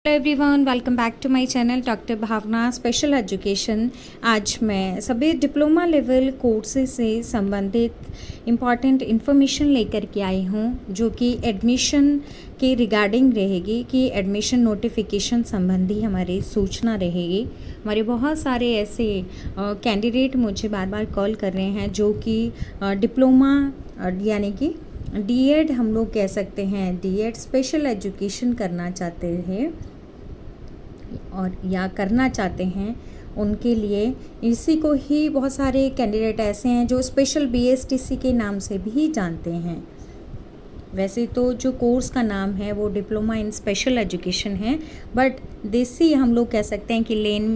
Hello everyone, welcome back to my channel doctor Bhavna special education. आज मैं सभी diploma level courses से संबंधित इम्पॉर्टेंट इन्फॉर्मेशन लेकर के आई हूँ, जो कि एडमिशन के रिगार्डिंग रहेगी कि एडमिशन नोटिफिकेशन संबंधी हमारी सूचना रहेगी। हमारे बहुत सारे ऐसे कैंडिडेट मुझे बार बार कॉल कर रहे हैं जो कि डिप्लोमा यानी कि डीएड हम लोग कह सकते हैं, डीएड स्पेशल एजुकेशन करना चाहते हैं और या करना चाहते हैं। उनके लिए इसी को ही बहुत सारे कैंडिडेट ऐसे हैं जो स्पेशल बीएसटीसी के नाम से भी जानते हैं। वैसे तो जो कोर्स का नाम है वो डिप्लोमा इन स्पेशल एजुकेशन है, बट देसी हम लोग कह सकते हैं कि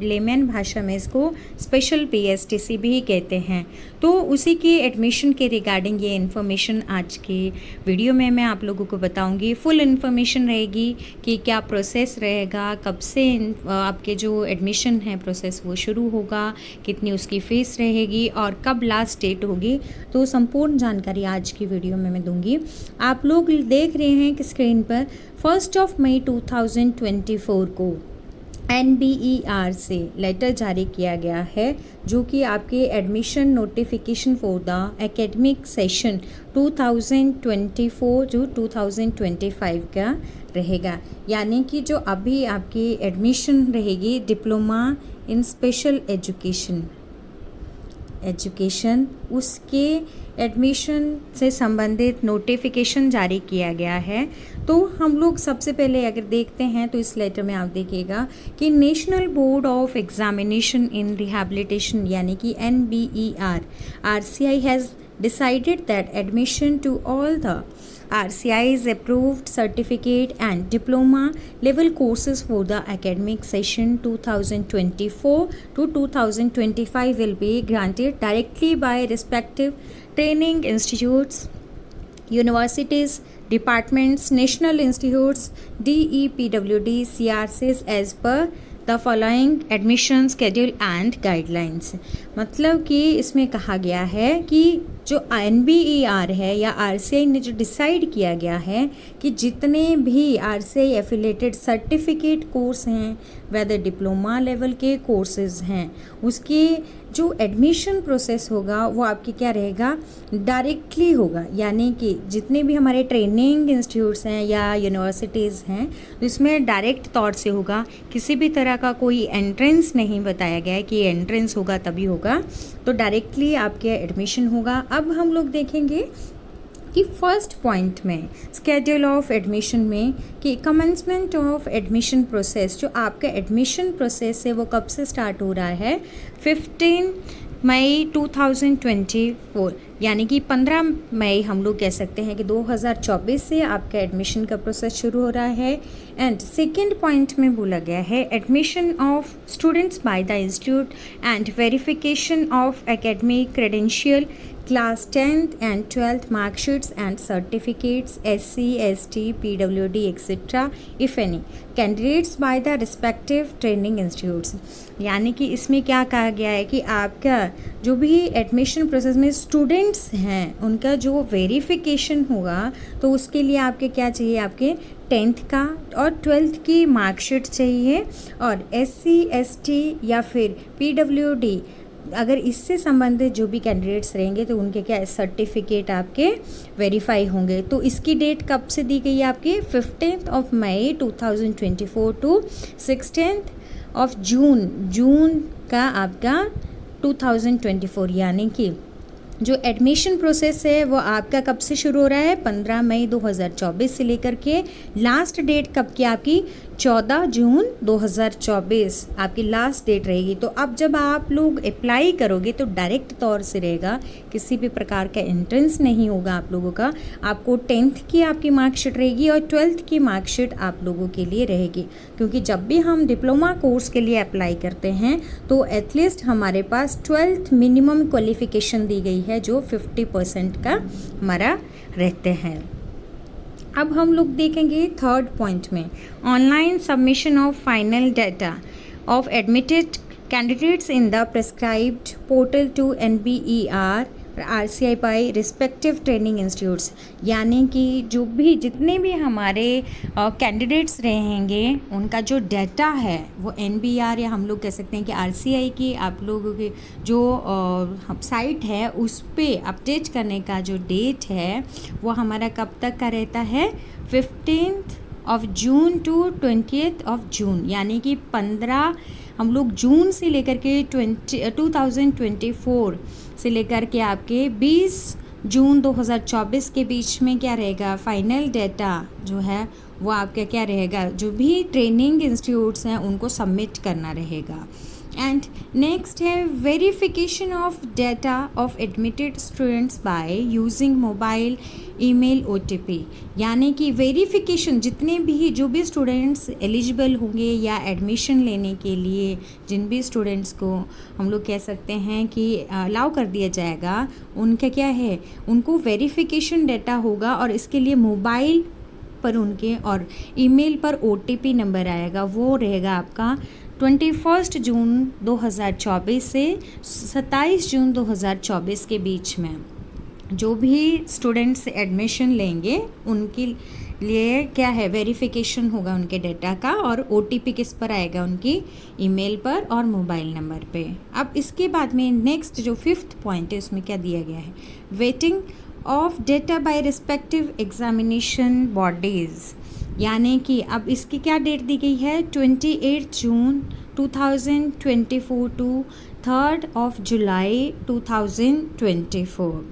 लेमैन भाषा में इसको स्पेशल बीएसटीसी भी कहते हैं। तो उसी की एडमिशन के रिगार्डिंग ये इन्फॉर्मेशन आज की वीडियो में मैं आप लोगों को बताऊंगी। फुल इन्फॉर्मेशन रहेगी कि क्या प्रोसेस रहेगा, कब से आपके जो एडमिशन है प्रोसेस वो शुरू होगा, कितनी उसकी फ़ीस रहेगी और कब लास्ट डेट होगी। तो संपूर्ण जानकारी आज की वीडियो में मैं दूंगी। आप लोग देख रहे हैं कि स्क्रीन पर 1 मई 2024 को NBER से लेटर जारी किया गया है, जो कि आपके admission notification for the academic session 2024 to 2025 का रहेगा। यानी कि जो अभी आपकी एडमिशन रहेगी डिप्लोमा इन स्पेशल एजुकेशन उसके एडमिशन से संबंधित नोटिफिकेशन जारी किया गया है। तो हम लोग सबसे पहले अगर देखते हैं तो इस लेटर में आप देखिएगा कि national board of examination in rehabilitation यानी कि NBER RCI has decided that admission to all the RCI's approved certificate and diploma level courses for the academic session 2024 to 2025 will be granted directly by respective training institutes, universities, departments, national institutes, DEPWD, CRCs as per the following admission schedule and guidelines. मतलब कि इसमें कहा गया है कि जो NBER है या RCI ने जो डिसाइड किया गया है कि जितने भी RCI एफिलेटेड सर्टिफिकेट कोर्स हैं, वेदर डिप्लोमा लेवल के कोर्सेज हैं, उसके जो एडमिशन प्रोसेस होगा वो आपके क्या रहेगा, डायरेक्टली होगा। यानी कि जितने भी हमारे ट्रेनिंग इंस्टीट्यूट्स हैं या यूनिवर्सिटीज़ हैं, तो इसमें डायरेक्ट तौर से होगा। किसी भी तरह का कोई एंट्रेंस नहीं बताया गया है कि एंट्रेंस होगा तभी होगा, तो डायरेक्टली आपके एडमिशन होगा। अब हम लोग देखेंगे कि फर्स्ट पॉइंट में स्केड्यूल ऑफ एडमिशन में कि कमेंसमेंट ऑफ एडमिशन प्रोसेस, जो आपका एडमिशन प्रोसेस है वो कब से स्टार्ट हो रहा है, 15 मई 2024 यानी कि 15 मई हम लोग कह सकते हैं कि 2024 से आपका एडमिशन का प्रोसेस शुरू हो रहा है। एंड सेकेंड पॉइंट में बोला गया है admission of students by the institute and verification of academic credential class 10th and 12th mark sheets and certificates SC, ST, PWD etc. if any candidates by the respective training institutes। यानी कि इसमें क्या कहा गया है कि आपका जो भी एडमिशन प्रोसेस में स्टूडेंट्स हैं उनका जो वेरिफिकेशन होगा, तो उसके लिए आपके क्या चाहिए, आपके 10th का और 12th की मार्कशीट चाहिए, और SC, ST या फिर PWD अगर इससे संबंधित जो भी कैंडिडेट्स रहेंगे तो उनके क्या सर्टिफिकेट आपके वेरीफाई होंगे। तो इसकी डेट कब से दी गई है आपकी, 15 मई 2024 टू 16 जून का आपका 2024। यानी कि जो एडमिशन प्रोसेस है वो आपका कब से शुरू हो रहा है, 15 मई 2024 से लेकर के लास्ट डेट कब की आपकी 14 जून 2024 आपकी लास्ट डेट रहेगी। तो अब जब आप लोग अप्लाई करोगे तो डायरेक्ट तौर से रहेगा, किसी भी प्रकार का एंट्रेंस नहीं होगा आप लोगों का। आपको 10th की आपकी मार्कशीट रहेगी और 12th की मार्कशीट आप लोगों के लिए रहेगी, क्योंकि जब भी हम डिप्लोमा कोर्स के लिए अप्लाई करते हैं तो एटलीस्ट हमारे पास 12th मिनिमम क्वालिफिकेशन दी गई है, जो 50% का हमारा रहते हैं। अब हम लोग देखेंगे थर्ड पॉइंट में online submission of final data of admitted candidates in the prescribed portal to NBER RCI by respective training institutes, यानी कि जितने भी हमारे कैंडिडेट्स रहेंगे उनका जो डाटा है वो NBR या हम लोग कह सकते हैं कि RCI की आप लोगों की जो साइट है उस पे अपडेट करने का जो डेट है वो हमारा कब तक का रहता है, 15th of June to 20th of June, यानी कि 15 हम लोग जून से लेकर के 2024 से लेकर के आपके 20 जून 2024 के बीच में क्या रहेगा, फाइनल डेटा जो है वो आपका क्या रहेगा, जो भी ट्रेनिंग इंस्टीट्यूट्स हैं उनको सबमिट करना रहेगा। एंड नेक्स्ट है verification of data of admitted students by using mobile email OTP, यानी कि वेरिफिकेशन जितने भी जो भी स्टूडेंट्स एलिजिबल होंगे या एडमिशन लेने के लिए जिन भी स्टूडेंट्स को हम लोग कह सकते हैं कि अलाउ कर दिया जाएगा, उनका क्या है, उनको वेरिफिकेशन डाटा होगा और इसके लिए मोबाइल पर उनके और ईमेल पर OTP नंबर आएगा, वो रहेगा आपका 21 जून 2024 से 27 जून 2024 के बीच में। जो भी स्टूडेंट्स एडमिशन लेंगे उनके लिए क्या है, वेरिफिकेशन होगा उनके डाटा का और OTP किस पर आएगा, उनकी ईमेल पर और मोबाइल नंबर पे। अब इसके बाद में नेक्स्ट जो 5th पॉइंट है उसमें क्या दिया गया है, waiting of data bye respective examination bodies, यानी कि अब इसकी क्या डेट दी गई है, 28 June 2024 to 3rd of July 2024।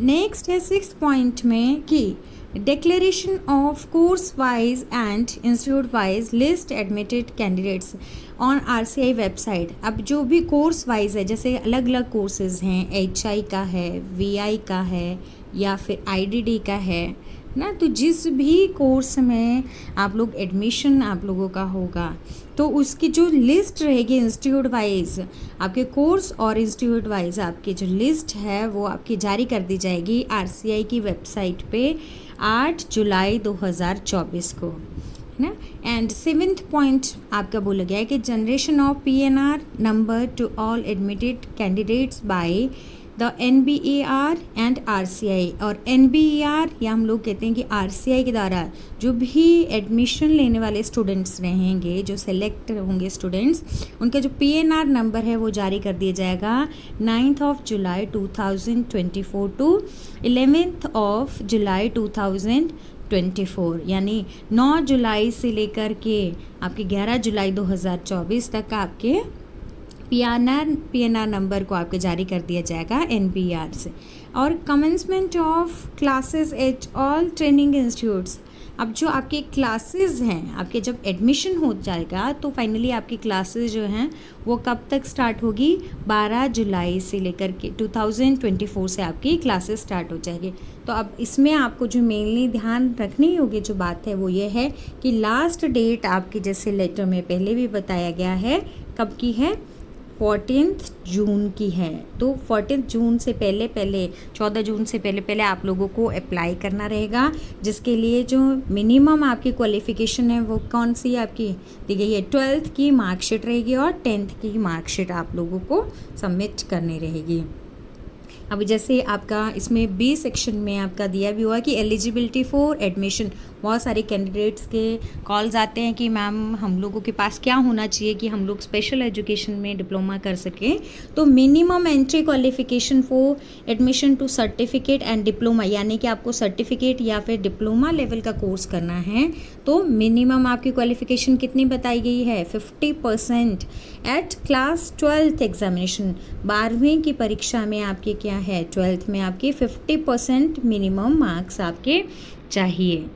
Next है 6th पॉइंट में कि declaration of course wise and institute wise list admitted candidates on RCI website. अब जो भी कोर्स वाइज है, जैसे अलग अलग कोर्सेज हैं, HI का है, VI का है या फिर IDD का है ना, तो जिस भी कोर्स में आप लोग एडमिशन आप लोगों का होगा तो उसकी जो लिस्ट रहेगी इंस्टीट्यूट वाइज, आपके कोर्स और इंस्टीट्यूट वाइज आपकी जो लिस्ट है वो आपकी जारी कर दी जाएगी RCI की वेबसाइट पे 8 जुलाई 2024 को, है ना। एंड 7th पॉइंट आपका बोला गया है कि generation of PNR number two all admitted candidates by the NBER and RCI, और NBER या हम लोग कहते हैं कि RCI के द्वारा जो भी एडमिशन लेने वाले स्टूडेंट्स रहेंगे, जो सेलेक्ट होंगे स्टूडेंट्स, उनका जो PNR नंबर है वो जारी कर दिया जाएगा 9th of July 2024 to 11th of July 2024, यानी 9 जुलाई से लेकर के आपके 11 जुलाई 2024 तक आपके PNR नंबर को आपके जारी कर दिया जाएगा NBER से। और commencement of classes at all training institutes, अब जो आपके क्लासेस हैं, आपके जब एडमिशन हो जाएगा तो फाइनली आपकी क्लासेस जो हैं वो कब तक स्टार्ट होगी, 12 जुलाई से लेकर के 2024 से आपकी क्लासेस स्टार्ट हो जाएगी। तो अब इसमें आपको जो मेनली ध्यान रखनी होगी जो बात है वो ये है कि लास्ट डेट आपकी जैसे लेटर में पहले भी बताया गया है कब की है, 14 जून की है। तो 14 जून से पहले 14 जून से पहले आप लोगों को अप्लाई करना रहेगा, जिसके लिए जो मिनिमम आपकी क्वालिफ़िकेशन है वो कौन सी आपकी दी गई है, 12th की मार्कशीट रहेगी और 10th की मार्कशीट आप लोगों को सबमिट करनी रहेगी। अब जैसे आपका इसमें बी सेक्शन में आपका दिया भी हुआ कि एलिजिबिलिटी फॉर एडमिशन, बहुत सारे कैंडिडेट्स के कॉल्स आते हैं कि मैम हम लोगों के पास क्या होना चाहिए कि हम लोग स्पेशल एजुकेशन में डिप्लोमा कर सकें। तो minimum entry qualification for admission to certificate and diploma, यानी कि आपको सर्टिफिकेट या फिर डिप्लोमा लेवल का कोर्स करना है तो मिनिमम आपकी क्वालिफिकेशन कितनी बताई गई है, 50% एट क्लास 12th एग्जामिनेशन। 12वीं की परीक्षा में आपके क्या है, 12th में आपके 50% मिनिमम मार्क्स आपके चाहिए।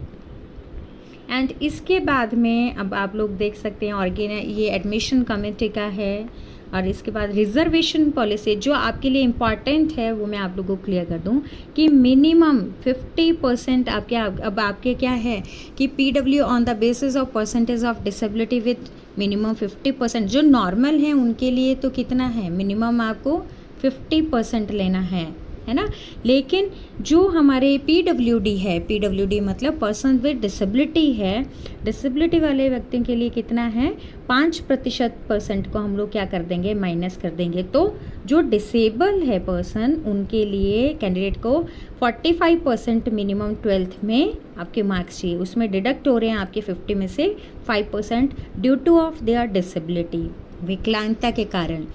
एंड इसके बाद में अब आप लोग देख सकते हैं ये एडमिशन कमेटी का है, और इसके बाद रिजर्वेशन पॉलिसी जो आपके लिए इम्पॉर्टेंट है वो मैं आप लोगों को क्लियर कर दूं कि मिनिमम 50% आपके अब आपके क्या है कि PW on the basis of percentage of disability with minimum 50%, जो नॉर्मल हैं उनके लिए तो कितना है, मिनिमम आपको 50% लेना है है ना। लेकिन जो हमारे PWD है, PWD मतलब पर्सन विद डिसेबिलिटी है, डिसेबिलिटी वाले व्यक्ति के लिए कितना है 5% को हम लोग क्या कर देंगे, माइनस कर देंगे। तो जो डिसेबल है पर्सन, उनके लिए कैंडिडेट को 45% मिनिमम 12th में आपके मार्क्स चाहिए, उसमें डिडक्ट हो रहे हैं आपके 50 में से 5% due two of their disability, विकलांगता के कारण।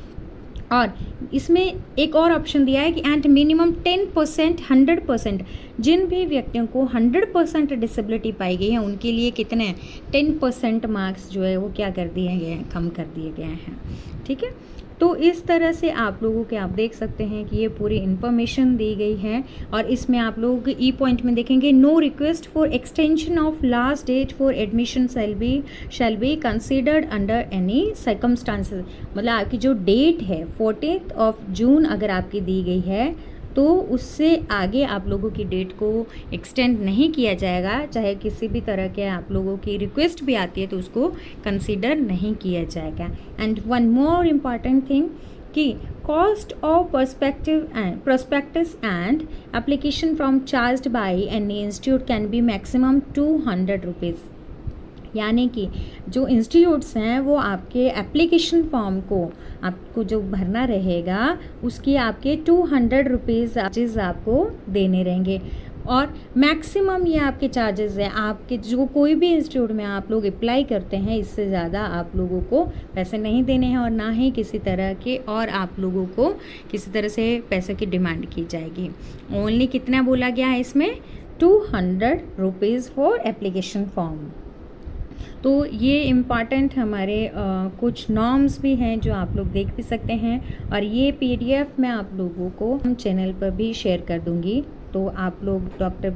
और इसमें एक और ऑप्शन दिया है कि एंड मिनिमम 10% 100%, जिन भी व्यक्तियों को 100% डिसेबिलिटी पाई गई है उनके लिए कितने 10% मार्क्स जो है वो क्या कर दिए गए हैं, कम कर दिए गए हैं। ठीक है, तो इस तरह से आप लोगों के आप देख सकते हैं कि ये पूरी इन्फॉर्मेशन दी गई है। और इसमें आप लोग ई पॉइंट में देखेंगे, no request for extension of last date for admission shall be considered under any circumstances. मतलब आपकी जो डेट है 14 जून अगर आपकी दी गई है तो उससे आगे आप लोगों की डेट को एक्सटेंड नहीं किया जाएगा, चाहे किसी भी तरह के आप लोगों की रिक्वेस्ट भी आती है तो उसको कंसीडर नहीं किया जाएगा। And one more important thing कि cost of prospectus and application form charged by any institute can be maximum 200 rupees. यानी कि जो इंस्टीट्यूट्स हैं वो आपके एप्लीकेशन फॉर्म को आपको जो भरना रहेगा उसकी आपके 200 रुपीज़ चार्जेज़ आपको देने रहेंगे। और मैक्सिमम ये आपके चार्जेस हैं, आपके जो कोई भी इंस्टीट्यूट में आप लोग अप्लाई करते हैं इससे ज़्यादा आप लोगों को पैसे नहीं देने हैं और ना ही किसी तरह के और आप लोगों को किसी तरह से पैसे की डिमांड की जाएगी। ओनली कितना बोला गया है इसमें, 200 रुपीज़ फॉर एप्लीकेशन फॉर्म। तो ये इम्पॉर्टेंट हमारे कुछ नॉर्म्स भी हैं जो आप लोग देख भी सकते हैं। और ये PDF मैं आप लोगों को हम चैनल पर भी शेयर कर दूंगी। तो आप लोग डॉक्टर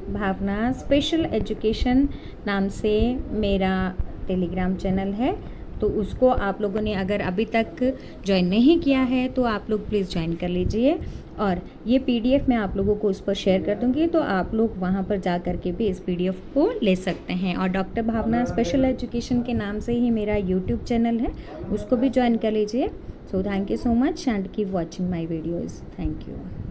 भावना स्पेशल एजुकेशन नाम से मेरा टेलीग्राम चैनल है, तो उसको आप लोगों ने अगर अभी तक ज्वाइन नहीं किया है तो आप लोग प्लीज़ ज्वाइन कर लीजिए। और ये PDF मैं आप लोगों को उस पर शेयर कर दूंगी, तो आप लोग वहाँ पर जा कर के भी इस PDF को ले सकते हैं। और डॉक्टर भावना स्पेशल एजुकेशन के नाम से ही मेरा YouTube चैनल है, उसको भी ज्वाइन कर लीजिए। So thank you so much and keep watching my videos. Thank you.